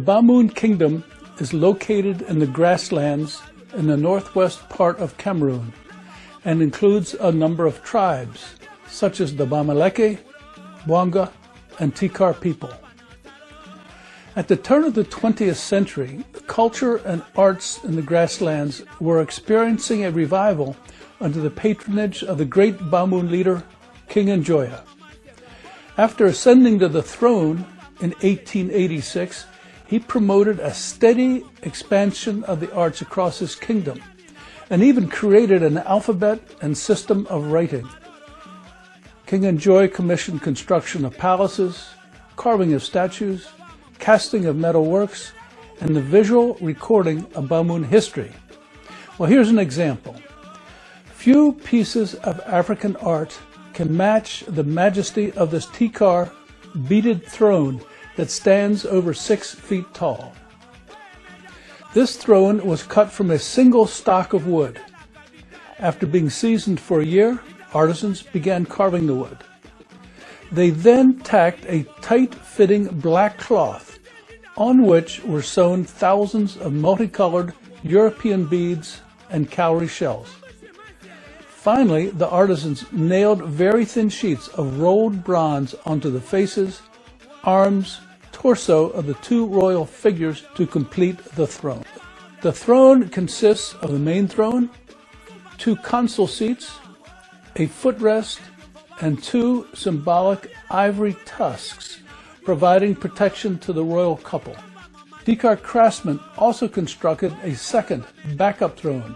Bamoun Kingdom is located in the Grasslands in the northwest part of Cameroon and includes a number of tribes, such as the Bamileke, Bwanga, and Tikar people. At the turn of the 20th century, culture and arts in the Grasslands were experiencing a revival under the patronage of the great Bamoun leader, King Njoya. After ascending to the throne in 1886, he promoted a steady expansion of the arts across his kingdom and even created an alphabet and system of writing. King Njoya commissioned construction of palaces, carving of statues, casting of metal works, and the visual recording of Bamoun history. Well, here's an example. Few pieces of African art can match the majesty of this Tikar beaded throne that stands over 6 feet tall. This throne was cut from a single stock of wood. After being seasoned for a year, artisans began carving the wood. They then tacked a tight-fitting black cloth on which were sewn thousands of multicolored European beads and cowrie shells. Finally, the artisans nailed very thin sheets of rolled bronze onto the faces, arms, torso of the 2 royal figures to complete the throne. The throne consists of the main throne, 2 console seats, a footrest, and 2 symbolic ivory tusks, providing protection to the royal couple. Tikar craftsmen also constructed a second backup throne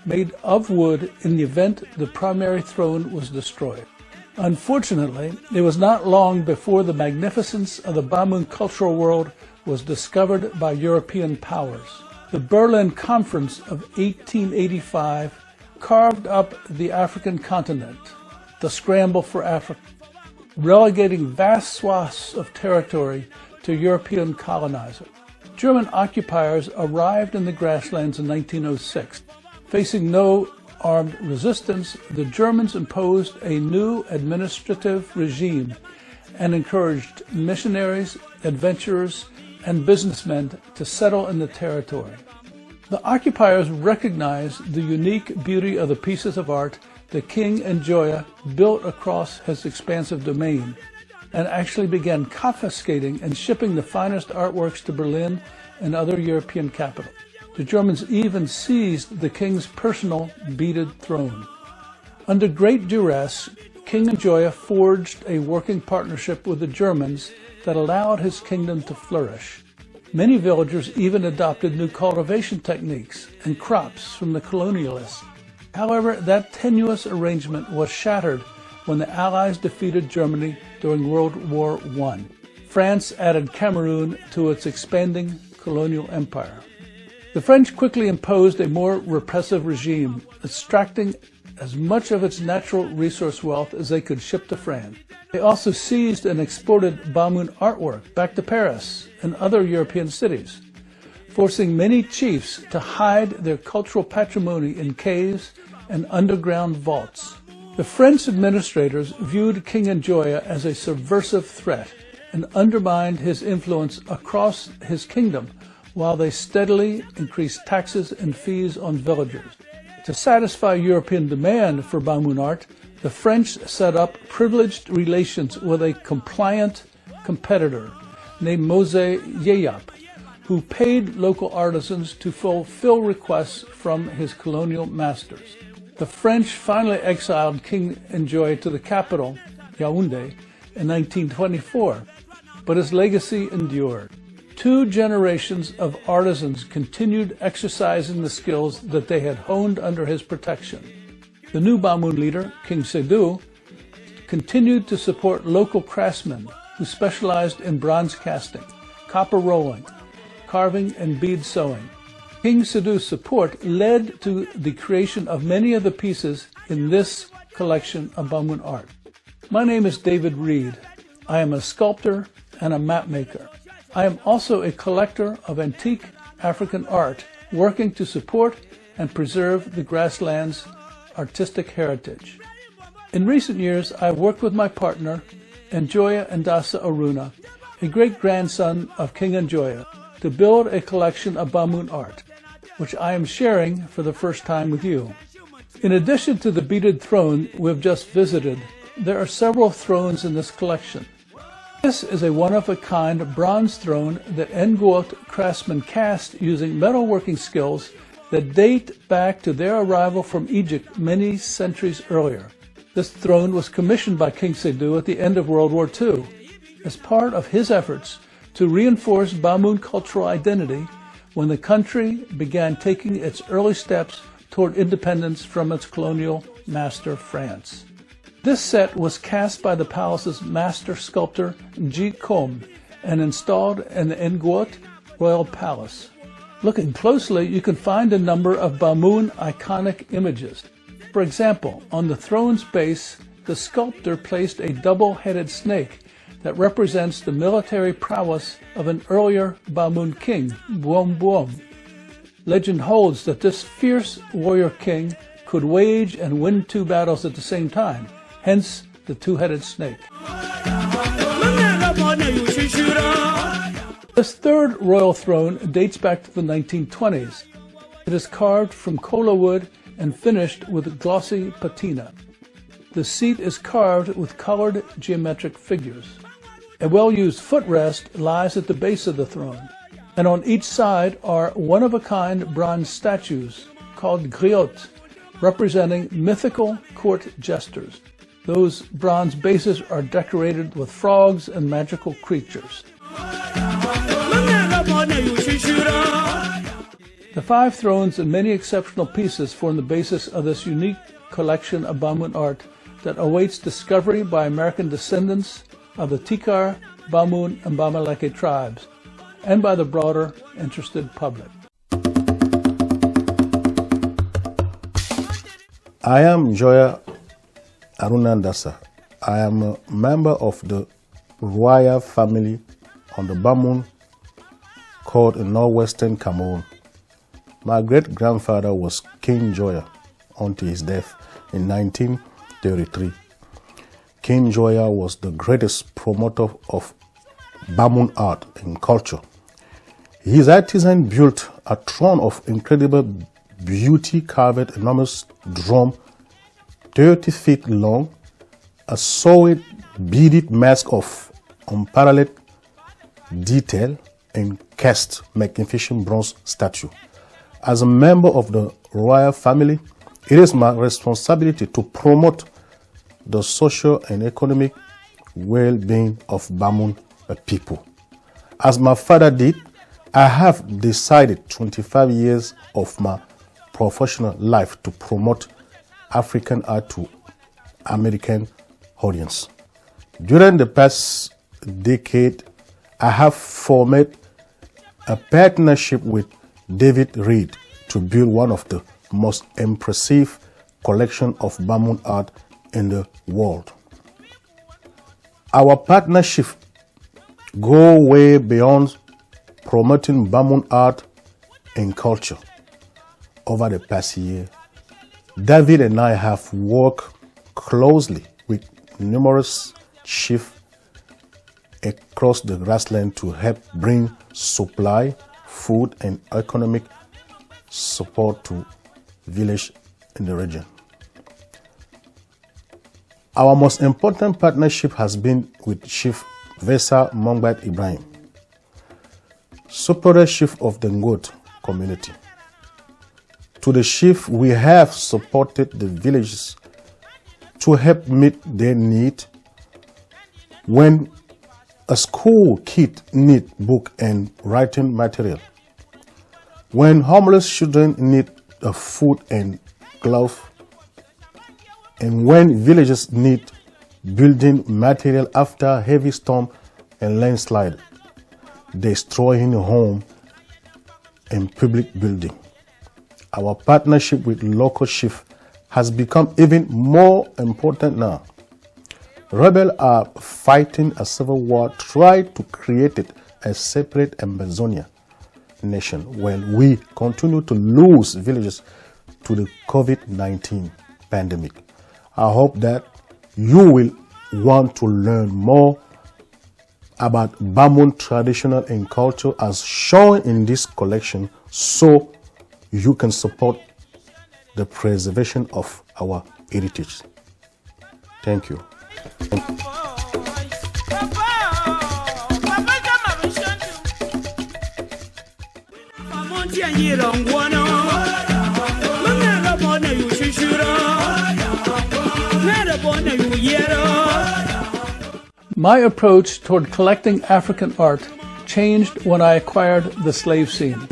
made of wood in the event the primary throne was destroyed. Unfortunately, it was not long before the magnificence of the Bamoun cultural world was discovered by European powers. The Berlin Conference of 1885 carved up the African continent, the scramble for Africa, relegating vast swaths of territory to European colonizers. German occupiers arrived in the Grasslands in 1906. Facing no armed resistance, the Germans imposed a new administrative regime and encouraged missionaries, adventurers, and businessmen to settle in the territory. The occupiers recognized the unique beauty of the pieces of art that King Njoya built across his expansive domain, and actually began confiscating and shipping the finest artworks to Berlin and other European capitals. The Germans even seized the king's personal beaded throne. Under great duress, King Njoya forged a working partnership with the Germans that allowed his kingdom to flourish. Many villagers even adopted new cultivation techniques and crops from the colonialists. However, that tenuous arrangement was shattered when the Allies defeated Germany during World War I. France added Cameroon to its expanding colonial empire. The French quickly imposed a more repressive regime, extracting as much of its natural resource wealth as they could ship to France. They also seized and exported Bamoun artwork back to Paris and other European cities, forcing many chiefs to hide their cultural patrimony in caves and underground vaults. The French administrators viewed King Njoya as a subversive threat and undermined his influence across his kingdom, while they steadily increased taxes and fees on villagers. To satisfy European demand for Bamoun art, the French set up privileged relations with a compliant competitor named Mose Yeyap, who paid local artisans to fulfill requests from his colonial masters. The French finally exiled King Njoya to the capital, Yaoundé, in 1924, but his legacy endured. 2 generations of artisans continued exercising the skills that they had honed under his protection. The new Bamoun leader, King Sédou, continued to support local craftsmen who specialized in bronze casting, copper rolling, carving, and bead sewing. King Sédou's support led to the creation of many of the pieces in this collection of Bamoun art. My name is David Reed. I am a sculptor and a map maker. I am also a collector of antique African art, working to support and preserve the Grasslands' artistic heritage. In recent years, I've worked with my partner, Ndassa a great-grandson of King Njoya, to build a collection of Bamun art, which I am sharing for the first time with you. In addition to the beaded throne we've just visited, there are several thrones in this collection. This is a one-of-a-kind bronze throne that Ngoot craftsmen cast using metalworking skills that date back to their arrival from Egypt many centuries earlier. This throne was commissioned by King Seydou at the end of World War II as part of his efforts to reinforce Bamun cultural identity when the country began taking its early steps toward independence from its colonial master, France. This set was cast by the palace's master sculptor Njoya and installed in the Ngoot Royal Palace. Looking closely, you can find a number of Bamun iconic images. For example, on the throne's base, the sculptor placed a double-headed snake that represents the military prowess of an earlier Bamun king, Boum Boum. Legend holds that this fierce warrior king could wage and win two battles at the same time, hence the two-headed snake. This third royal throne dates back to the 1920s. It is carved from kola wood and finished with glossy patina. The seat is carved with colored geometric figures. A well-used footrest lies at the base of the throne, and on each side are one-of-a-kind bronze statues called griots, representing mythical court jesters. Those bronze bases are decorated with frogs and magical creatures. The five thrones and many exceptional pieces form the basis of this unique collection of Bamun art that awaits discovery by American descendants of the Tikar, Bamun, and Bamileke tribes, and by the broader interested public. I am Njoya Ndassa. I am a member of the royal family on the Bamun court in northwestern Cameroon. My great-grandfather was King Njoya until his death in 1933. King Njoya was the greatest promoter of Bamun art and culture. His artisan built a throne of incredible beauty, carved enormous drum 30 feet long, a solid beaded mask of unparalleled detail, and cast magnificent bronze statue. As a member of the royal family, it is my responsibility to promote the social and economic well-being of Bamun people. As my father did, I have decided 25 years of my professional life to promote African art to American audience. During the past decade, I have formed a partnership with David Reed to build one of the most impressive collections of Bamun art in the world. Our partnership goes way beyond promoting Bamun art and culture. Over the past year, David and I have worked closely with numerous chiefs across the Grasslands to help bring supply, food, and economic support to villages in the region. Our most important partnership has been with Chief Vesa Mongbat Ibrahim, superior chief of the Ngoot community. To the chief, we have supported the villages to help meet their need when a school kid need book and writing material, when homeless children need a food and glove, and when villages need building material after heavy storm and landslide, destroying home and public building. Our partnership with local chief has become even more important now. Rebels are fighting a civil war, trying to create a separate Amazonia nation while we continue to lose villages to the COVID-19 pandemic. I hope that you will want to learn more about Bamun traditional and culture as shown in this collection, so you can support the preservation of our heritage. Thank you. My approach toward collecting African art changed when I acquired the slave scene.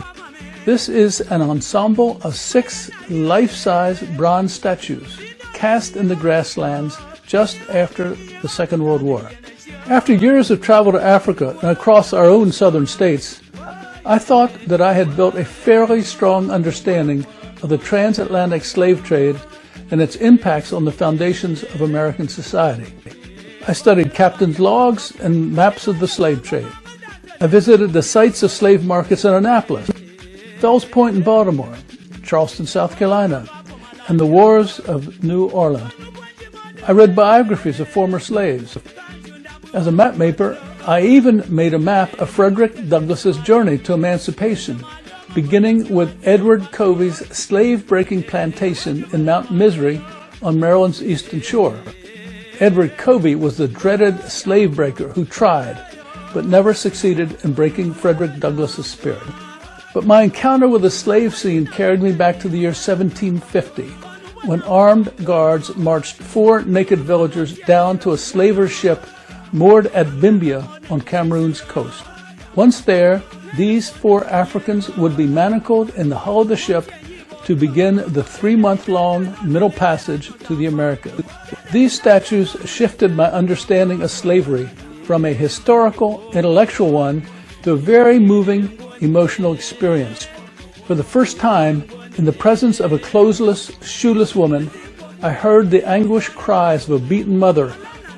This is an ensemble of 6 life-size bronze statues cast in the grasslands just after the Second World War. After years of travel to Africa and across our own southern states, I thought that I had built a fairly strong understanding of the transatlantic slave trade and its impacts on the foundations of American society. I studied captain's logs and maps of the slave trade. I visited the sites of slave markets in Annapolis, Fells Point in Baltimore, Charleston, South Carolina, and the wars of New Orleans. I read biographies of former slaves. As a map maker, I even made a map of Frederick Douglass's journey to emancipation, beginning with Edward Covey's slave-breaking plantation in Mount Misery on Maryland's eastern shore. Edward Covey was the dreaded slave breaker who tried, but never succeeded in breaking Frederick Douglass's spirit. But my encounter with the slave scene carried me back to the year 1750, when armed guards marched 4 naked villagers down to a slaver's ship moored at Bimbia on Cameroon's coast. Once there, these 4 Africans would be manacled in the hull of the ship to begin the 3-month-long Middle Passage to the Americas. These statues shifted my understanding of slavery from a historical, intellectual one to a very moving, emotional experience. For the first time, in the presence of a clothesless, shoeless woman, I heard the anguished cries of a beaten mother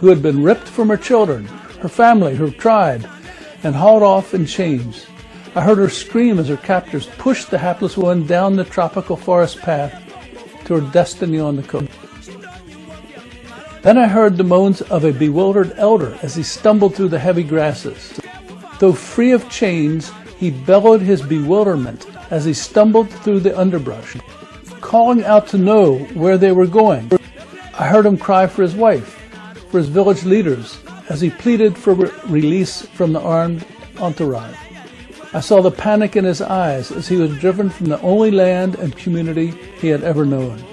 who had been ripped from her children, her family, her tribe, and hauled off in chains. I heard her scream as her captors pushed the hapless woman down the tropical forest path to her destiny on the coast. Then I heard the moans of a bewildered elder as he stumbled through the heavy grasses. Though free of chains, he bellowed his bewilderment as he stumbled through the underbrush, calling out to know where they were going. I heard him cry for his wife, for his village leaders, as he pleaded for release from the armed entourage. I saw the panic in his eyes as he was driven from the only land and community he had ever known.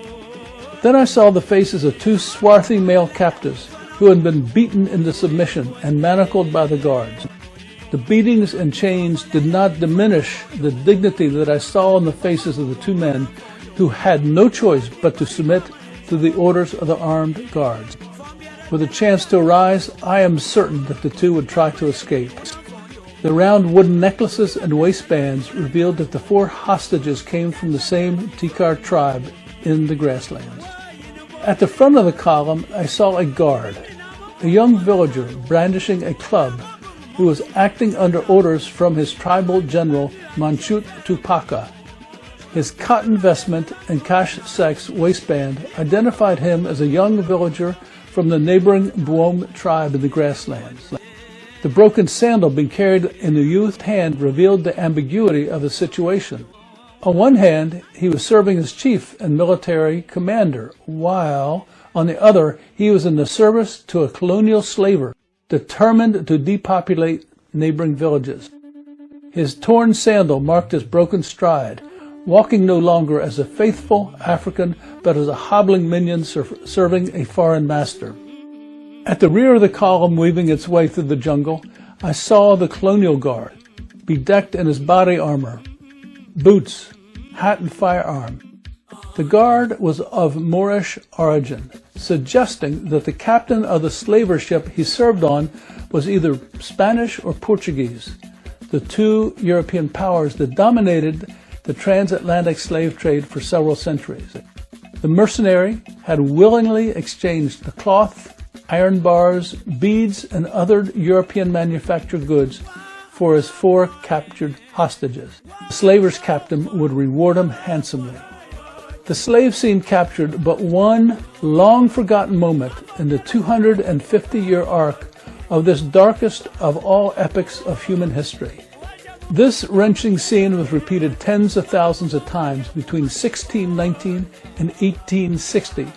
Then I saw the faces of 2 swarthy male captives who had been beaten into submission and manacled by the guards. The beatings and chains did not diminish the dignity that I saw in the faces of the 2 men who had no choice but to submit to the orders of the armed guards. With a chance to arise, I am certain that the 2 would try to escape. The round wooden necklaces and waistbands revealed that the 4 hostages came from the same Tikar tribe in the grasslands. At the front of the column, I saw a guard, a young villager brandishing a club, who was acting under orders from his tribal general, Manchut Tupaka. His cotton vestment and cash-sex waistband identified him as a young villager from the neighboring Boom tribe in the grasslands. The broken sandal being carried in the youth's hand revealed the ambiguity of the situation. On one hand, he was serving as chief and military commander, while, on the other, he was in the service to a colonial slaver, determined to depopulate neighboring villages. His torn sandal marked his broken stride, walking no longer as a faithful African, but as a hobbling minion serving a foreign master. At the rear of the column, weaving its way through the jungle, I saw the colonial guard, bedecked in his body armor, boots, hat, and firearm. The guard was of Moorish origin, suggesting that the captain of the slaver ship he served on was either Spanish or Portuguese, the 2 European powers that dominated the transatlantic slave trade for several centuries. The mercenary had willingly exchanged the cloth, iron bars, beads, and other European manufactured goods for his 4 captured hostages. The slaver's captain would reward him handsomely. The slave scene captured but one long-forgotten moment in the 250-year arc of this darkest of all epics of human history. This wrenching scene was repeated tens of thousands of times between 1619 and 1860,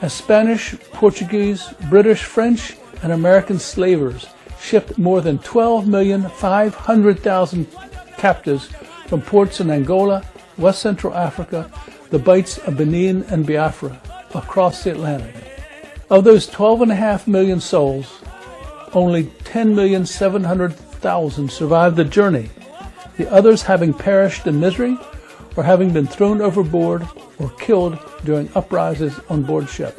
as Spanish, Portuguese, British, French, and American slavers shipped more than 12,500,000 captives from ports in Angola, West Central Africa, the Bights of Benin and Biafra, across the Atlantic. Of those 12.5 million souls, only 10,700,000 survived the journey, the others having perished in misery or having been thrown overboard or killed during uprisings on board ship.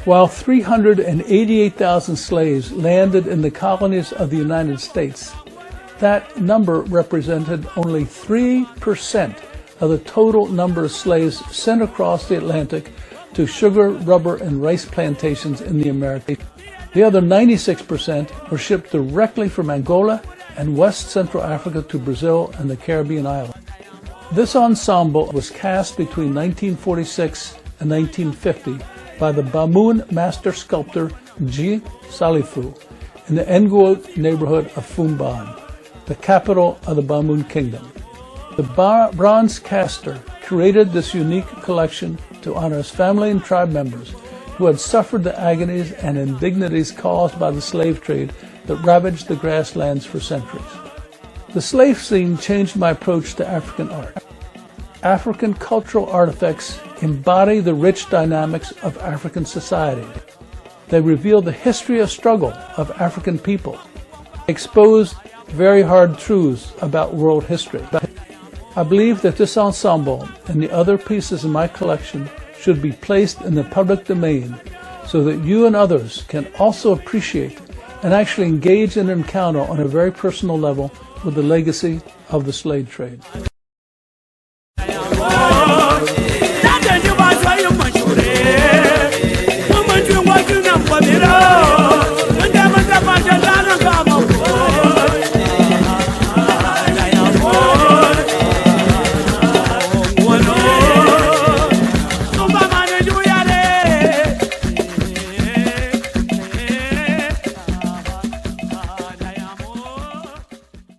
While 388,000 slaves landed in the colonies of the United States, that number represented only 3% of the total number of slaves sent across the Atlantic to sugar, rubber, and rice plantations in the Americas. The other 96% were shipped directly from Angola and West Central Africa to Brazil and the Caribbean islands. This ensemble was cast between 1946 and 1950 by the Bamoun master sculptor G. Salifu in the Ngoot neighborhood of Fumban, the capital of the Bamoun Kingdom. The bronze caster created this unique collection to honor his family and tribe members who had suffered the agonies and indignities caused by the slave trade that ravaged the grasslands for centuries. The slave scene changed my approach to African art. African cultural artifacts embody the rich dynamics of African society. They reveal the history of struggle of African people, exposed very hard truths about world history. I believe that this ensemble and the other pieces in my collection should be placed in the public domain so that you and others can also appreciate and actually engage in an encounter on a very personal level with the legacy of the slave trade.